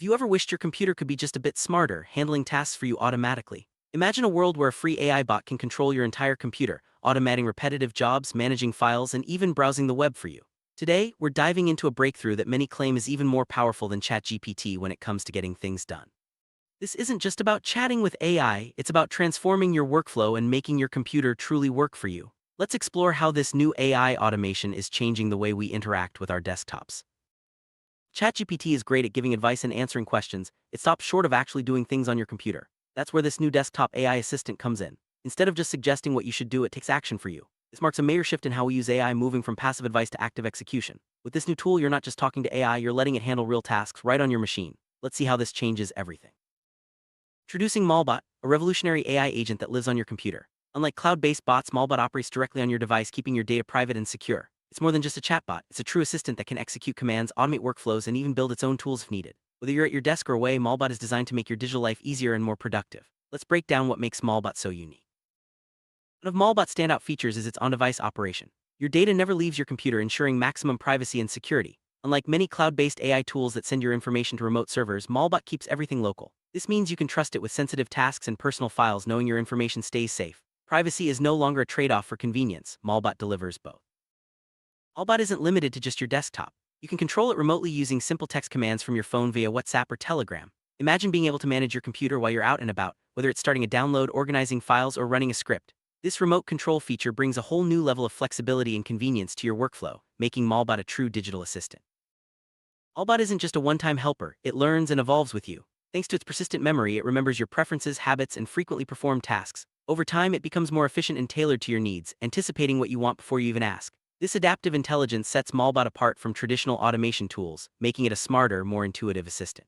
Have you ever wished your computer could be just a bit smarter, handling tasks for you automatically? Imagine a world where a free AI bot can control your entire computer, automating repetitive jobs, managing files, and even browsing the web for you. Today, we're diving into a breakthrough that many claim is even more powerful than ChatGPT when it comes to getting things done. This isn't just about chatting with AI, it's about transforming your workflow and making your computer truly work for you. Let's explore how this new AI automation is changing the way we interact with our desktops. ChatGPT is great at giving advice and answering questions. It stops short of actually doing things on your computer. That's where this new desktop AI assistant comes in. Instead of just suggesting what you should do, it takes action for you. This marks a major shift in how we use AI, moving from passive advice to active execution. With this new tool, you're not just talking to AI, you're letting it handle real tasks right on your machine. Let's see how this changes everything. Introducing Molbot, a revolutionary AI agent that lives on your computer. Unlike cloud-based bots, Molbot operates directly on your device, keeping your data private and secure. It's more than just a chatbot, it's a true assistant that can execute commands, automate workflows, and even build its own tools if needed. Whether you're at your desk or away, Molbot is designed to make your digital life easier and more productive. Let's break down what makes Molbot so unique. One of Molbot's standout features is its on-device operation. Your data never leaves your computer, ensuring maximum privacy and security. Unlike many cloud-based AI tools that send your information to remote servers, Molbot keeps everything local. This means you can trust it with sensitive tasks and personal files, knowing your information stays safe. Privacy is no longer a trade-off for convenience. Molbot delivers both. Molbot isn't limited to just your desktop. You can control it remotely using simple text commands from your phone via WhatsApp or Telegram. Imagine being able to manage your computer while you're out and about, whether it's starting a download, organizing files, or running a script. This remote control feature brings a whole new level of flexibility and convenience to your workflow, making Molbot a true digital assistant. Molbot isn't just a one-time helper, it learns and evolves with you. Thanks to its persistent memory, it remembers your preferences, habits, and frequently performed tasks. Over time, it becomes more efficient and tailored to your needs, anticipating what you want before you even ask. This adaptive intelligence sets Molbot apart from traditional automation tools, making it a smarter, more intuitive assistant.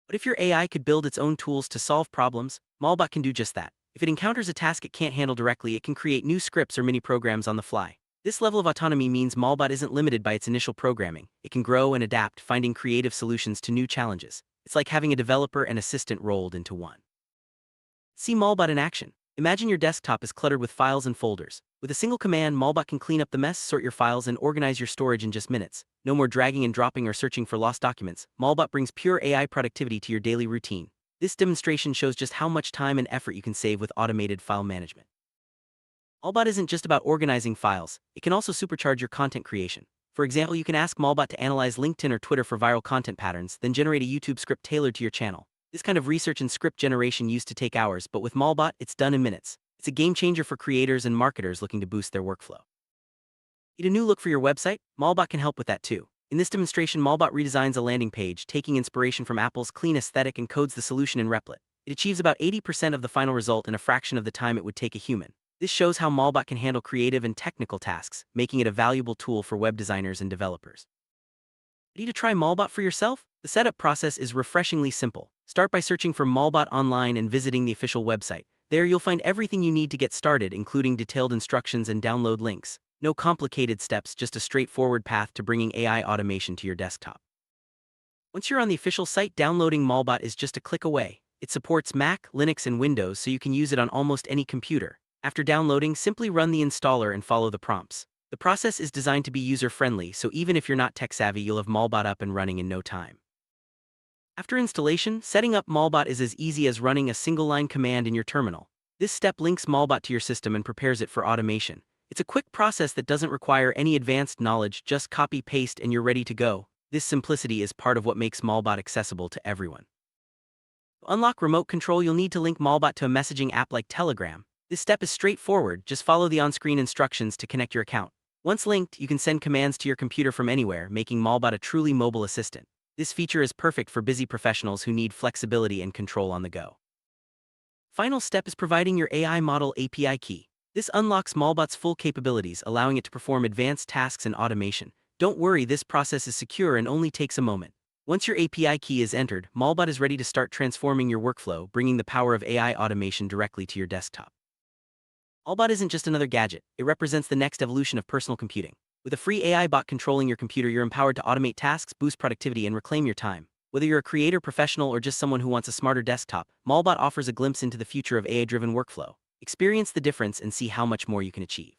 But if your AI could build its own tools to solve problems, Molbot can do just that. If it encounters a task it can't handle directly, it can create new scripts or mini programs on the fly. This level of autonomy means Molbot isn't limited by its initial programming. It can grow and adapt, finding creative solutions to new challenges. It's like having a developer and assistant rolled into one. See Molbot in action. Imagine your desktop is cluttered with files and folders. With a single command, Molbot can clean up the mess, sort your files, and organize your storage in just minutes. No more dragging and dropping or searching for lost documents. Molbot brings pure AI productivity to your daily routine. This demonstration shows just how much time and effort you can save with automated file management. Molbot isn't just about organizing files, it can also supercharge your content creation. For example, you can ask Molbot to analyze LinkedIn or Twitter for viral content patterns, then generate a YouTube script tailored to your channel. This kind of research and script generation used to take hours, but with Molbot, it's done in minutes. It's a game changer for creators and marketers looking to boost their workflow. Need a new look for your website? Molbot can help with that too. In this demonstration, Molbot redesigns a landing page, taking inspiration from Apple's clean aesthetic and codes the solution in Replit. It achieves about 80% of the final result in a fraction of the time it would take a human. This shows how Molbot can handle creative and technical tasks, making it a valuable tool for web designers and developers. Ready to try Molbot for yourself? The setup process is refreshingly simple. Start by searching for Molbot online and visiting the official website. There you'll find everything you need to get started, including detailed instructions and download links. No complicated steps, just a straightforward path to bringing AI automation to your desktop. Once you're on the official site, downloading Molbot is just a click away. It supports Mac, Linux, and Windows, so you can use it on almost any computer. After downloading, simply run the installer and follow the prompts. The process is designed to be user-friendly, so even if you're not tech-savvy, you'll have Molbot up and running in no time. After installation, setting up Molbot is as easy as running a single-line command in your terminal. This step links Molbot to your system and prepares it for automation. It's a quick process that doesn't require any advanced knowledge, just copy-paste and you're ready to go. This simplicity is part of what makes Molbot accessible to everyone. To unlock remote control, you'll need to link Molbot to a messaging app like Telegram. This step is straightforward, just follow the on-screen instructions to connect your account. Once linked, you can send commands to your computer from anywhere, making Molbot a truly mobile assistant. This feature is perfect for busy professionals who need flexibility and control on the go. Final step is providing your AI model API key. This unlocks Molbot's full capabilities, allowing it to perform advanced tasks and automation. Don't worry, this process is secure and only takes a moment. Once your API key is entered, Molbot is ready to start transforming your workflow, bringing the power of AI automation directly to your desktop. Molbot isn't just another gadget, it represents the next evolution of personal computing. With a free AI bot controlling your computer, you're empowered to automate tasks, boost productivity, and reclaim your time. Whether you're a creator, professional, or just someone who wants a smarter desktop, Molbot offers a glimpse into the future of AI-driven workflow. Experience the difference and see how much more you can achieve.